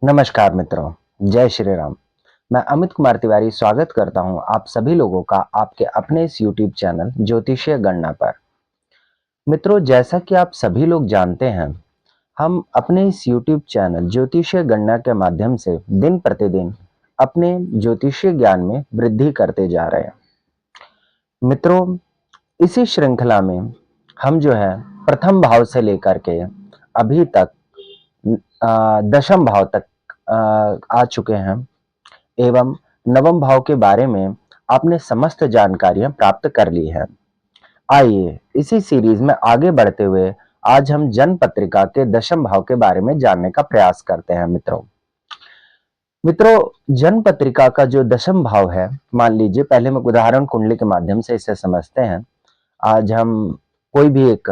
नमस्कार मित्रों, जय श्री राम। मैं अमित कुमार तिवारी स्वागत करता हूं आप सभी लोगों का आपके अपने इस YouTube चैनल ज्योतिषीय गणना पर। मित्रों, जैसा कि आप सभी लोग जानते हैं, हम अपने इस YouTube चैनल ज्योतिषीय गणना के माध्यम से दिन प्रतिदिन अपने ज्योतिषीय ज्ञान में वृद्धि करते जा रहे हैं। मित्रों, इसी श्रृंखला में हम जो है प्रथम भाव से लेकर के अभी तक दशम भाव तक आ चुके हैं एवं नवम भाव के बारे में आपने समस्त जानकारियां प्राप्त कर ली है। आइए इसी सीरीज में आगे बढ़ते हुए आज हम जन्म पत्रिका के दशम भाव के बारे में जानने का प्रयास करते हैं। मित्रों, जन्म पत्रिका का जो दशम भाव है, मान लीजिए पहले हम उदाहरण कुंडली के माध्यम से इसे समझते हैं। आज हम कोई भी एक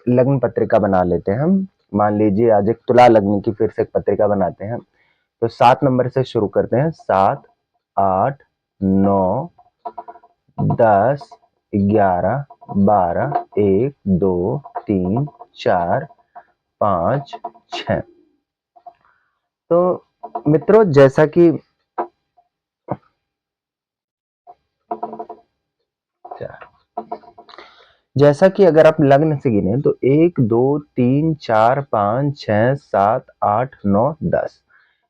लग्न पत्रिका बना लेते हैं। हम मान लीजिए आज एक तुला लग्न की फिर से एक पत्रिका बनाते हैं। तो 7 नंबर से शुरू करते हैं। 7, 8, 9, 10, 11, 12, 1, 2, 3, 4, 5, 6। तो मित्रों, जैसा कि अगर आप लग्न से गिने तो 1, 2, 3, 4, 5, 6, 7, 8, 9, 10,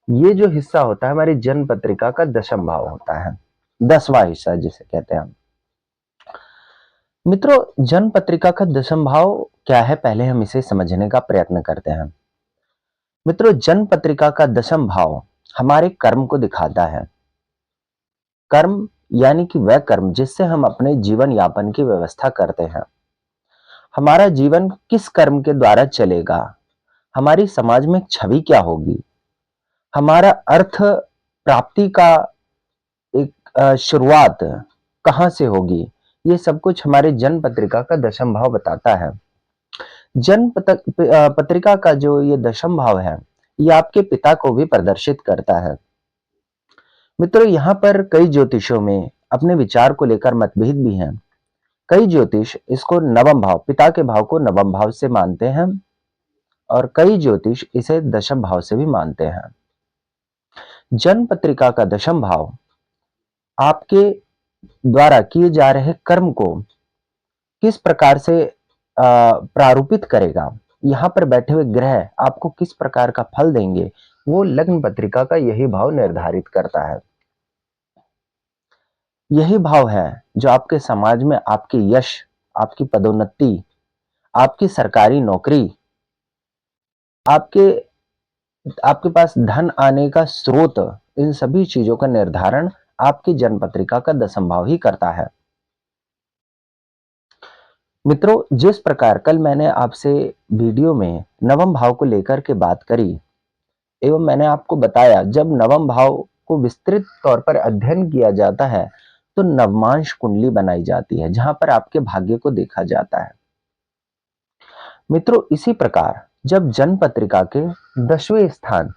ये जो हिस्सा होता है हमारी जन्म पत्रिका का दशम भाव होता है, 10वां हिस्सा जिसे कहते हैं हम। मित्रों, जन्म पत्रिका का दशम भाव क्या है, पहले हम इसे समझने का प्रयत्न करते हैं। मित्रों, जन्म पत्रिका का दशम भाव हमारे कर्म को दिखाता है। कर्म यानी कि वह कर्म जिससे हम अपने जीवन यापन की व्यवस्था करते हैं। हमारा जीवन किस कर्म के द्वारा चलेगा, हमारी समाज में छवि क्या होगी, हमारा अर्थ प्राप्ति का एक शुरुआत कहां से होगी, ये सब कुछ हमारे जन्म पत्रिका का दशम भाव बताता है। पत्रिका का जो ये दशम भाव है, ये आपके पिता को भी प्रदर्शित करता है। मित्रों, यहाँ पर कई ज्योतिषों में अपने विचार को लेकर मतभेद भी हैं। कई ज्योतिष इसको नवम भाव, पिता के भाव को नवम भाव से मानते हैं और कई ज्योतिष इसे दशम भाव से भी मानते हैं। जन्म पत्रिका का दशम भाव आपके द्वारा किए जा रहे कर्म को किस प्रकार से प्रारूपित करेगा, यहाँ पर बैठे हुए ग्रह आपको किस प्रकार का फल देंगे, वो लग्न पत्रिका का यही भाव निर्धारित करता है। यही भाव है जो आपके समाज में आपके यश, आपकी पदोन्नति, आपकी सरकारी नौकरी, आपके आपके पास धन आने का स्रोत, इन सभी चीजों का निर्धारण आपकी जन्म पत्रिका का दशम भाव ही करता है। मित्रों, जिस प्रकार कल मैंने आपसे वीडियो में नवम भाव को लेकर के बात करी एवं मैंने आपको बताया, जब नवम भाव को विस्तृत तौर पर अध्ययन किया जाता है तो नवमांश कुंडली बनाई जाती है, जहां पर आपके भाग्य को देखा जाता है। मित्रों, इसी प्रकार जब जन्म पत्रिका के 10वें स्थान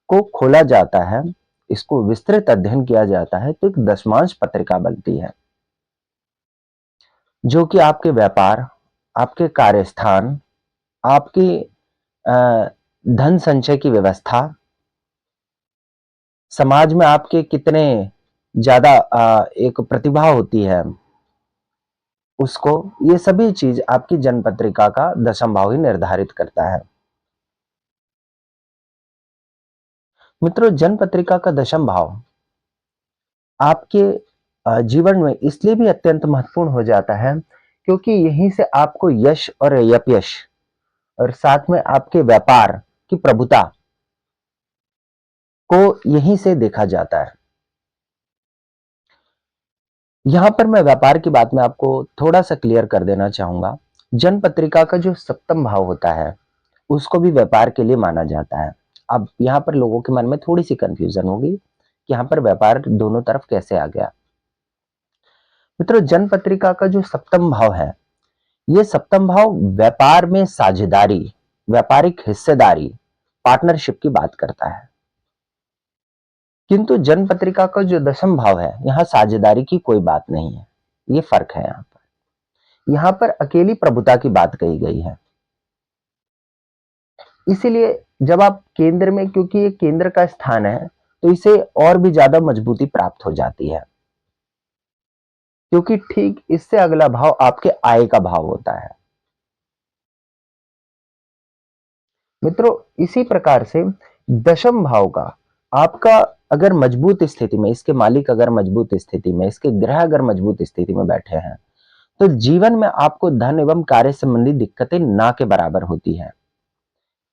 को खोला जाता है, इसको विस्तृत अध्ययन किया जाता है, तो एक दशमांश पत्रिका बनती है जो कि आपके व्यापार, आपके कार्यस्थान, आपकी धन संचय की व्यवस्था, समाज में आपके कितने ज्यादा एक प्रतिभा होती है उसको, ये सभी चीज आपकी जन्म पत्रिका का दशम भाव ही निर्धारित करता है। मित्रों, जन्म पत्रिका का दशम भाव आपके जीवन में इसलिए भी अत्यंत महत्वपूर्ण हो जाता है क्योंकि यहीं से आपको यश और अपयश और साथ में आपके व्यापार की प्रभुता को यहीं से देखा जाता है। यहां पर मैं व्यापार की बात में आपको थोड़ा सा क्लियर कर देना चाहूंगा। जन्म पत्रिका का जो सप्तम भाव होता है उसको भी व्यापार के लिए माना जाता है। अब यहाँ पर लोगों के मन में थोड़ी सी कंफ्यूजन होगी कि यहाँ पर व्यापार दोनों तरफ कैसे आ गया। मित्रों, जन्म पत्रिका का जो सप्तम भाव है, ये सप्तम भाव व्यापार में साझेदारी, व्यापारिक हिस्सेदारी, पार्टनरशिप की बात करता है। किंतु जन्म पत्रिका का जो दशम भाव है, यहाँ साझेदारी की कोई बात नहीं है। ये फर्क है। यहाँ पर अकेली प्रभुता की बात कही गई है। इसीलिए जब आप केंद्र में, क्योंकि ये केंद्र का स्थान है, तो इसे और भी ज्यादा मजबूती प्राप्त हो जाती है, क्योंकि ठीक इससे अगला भाव आपके आय का भाव होता है। मित्रों, इसी प्रकार से दशम भाव का आपका अगर मजबूत स्थिति में, इसके मालिक अगर मजबूत स्थिति में, इसके ग्रह अगर मजबूत स्थिति में बैठे हैं, तो जीवन में आपको धन एवं कार्य संबंधी दिक्कतें ना के बराबर होती हैं।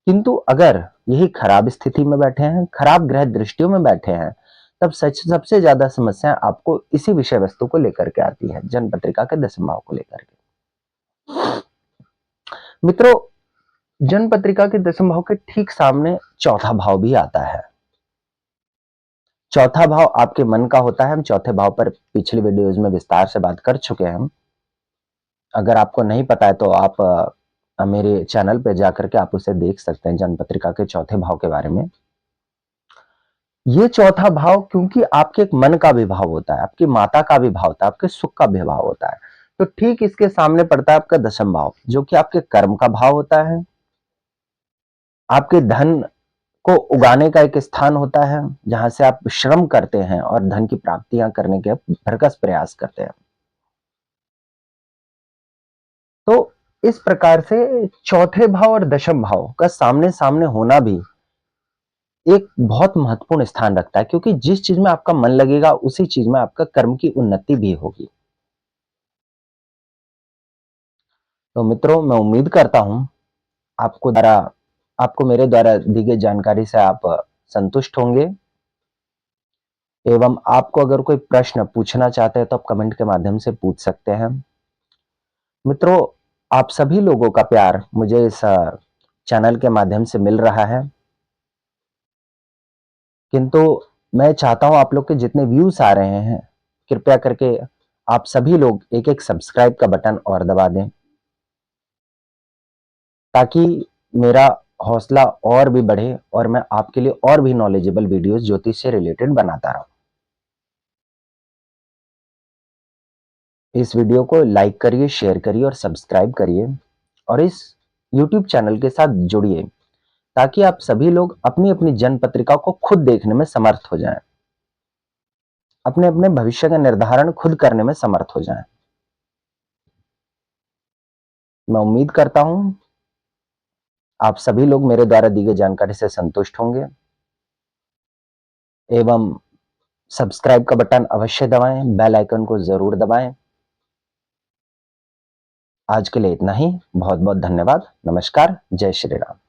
किंतु अगर यही खराब स्थिति में बैठे हैं, खराब ग्रह दृष्टियों में बैठे हैं, तब सच सबसे ज्यादा समस्याएं आपको इसी विषय वस्तु को लेकर के आती है, जन्म पत्रिका के दशम भाव को लेकर के। मित्रों, जन्म पत्रिका के दशम भाव के ठीक सामने चौथा भाव भी आता है। चौथा भाव आपके मन का होता है। हम चौथे भाव पर पिछली वीडियोज में विस्तार से बात कर चुके हैं। अगर आपको नहीं पता है तो आप मेरे चैनल पे जाकर के आप उसे देख सकते हैं, जन्म पत्रिका के चौथे भाव के बारे में। ये चौथा भाव क्योंकि आपके एक मन का भी भाव होता है, आपकी माता का भी भाव होता है, आपके सुख का भी भाव होता है, तो ठीक इसके सामने पड़ता है आपका दशम भाव, जो कि आपके कर्म का भाव होता है, आपके धन को उगाने का एक स्थान होता है, जहां से आप श्रम करते हैं और धन की प्राप्तियां करने के भरकस प्रयास करते हैं। तो इस प्रकार से चौथे भाव और दशम भाव का सामने सामने होना भी एक बहुत महत्वपूर्ण स्थान रखता है, क्योंकि जिस चीज में आपका मन लगेगा उसी चीज में आपका कर्म की उन्नति भी होगी। तो मित्रों, मैं उम्मीद करता हूं आपको मेरे द्वारा दी गई जानकारी से आप संतुष्ट होंगे, एवं आपको अगर कोई प्रश्न पूछना चाहते हैं तो आप कमेंट के माध्यम से पूछ सकते हैं। मित्रों, आप सभी लोगों का प्यार मुझे इस चैनल के माध्यम से मिल रहा है, किंतु मैं चाहता हूं आप लोग के जितने व्यूज आ रहे हैं, कृपया करके आप सभी लोग एक एक सब्सक्राइब का बटन और दबा दें, ताकि मेरा हौसला और भी बढ़े और मैं आपके लिए और भी नॉलेजेबल वीडियोस ज्योतिष से रिलेटेड बनाता रहूं। इस वीडियो को लाइक करिए, शेयर करिए और सब्सक्राइब करिए, और इस YouTube चैनल के साथ जुड़िए, ताकि आप सभी लोग अपनी अपनी जन्म पत्रिका को खुद देखने में समर्थ हो जाएं, अपने अपने भविष्य का निर्धारण खुद करने में समर्थ हो जाएं। मैं उम्मीद करता हूं आप सभी लोग मेरे द्वारा दी गई जानकारी से संतुष्ट होंगे, एवं सब्सक्राइब का बटन अवश्य दबाएं, बेल आइकन को जरूर दबाएं। आज के लिए इतना ही। बहुत बहुत धन्यवाद। नमस्कार। जय श्री राम।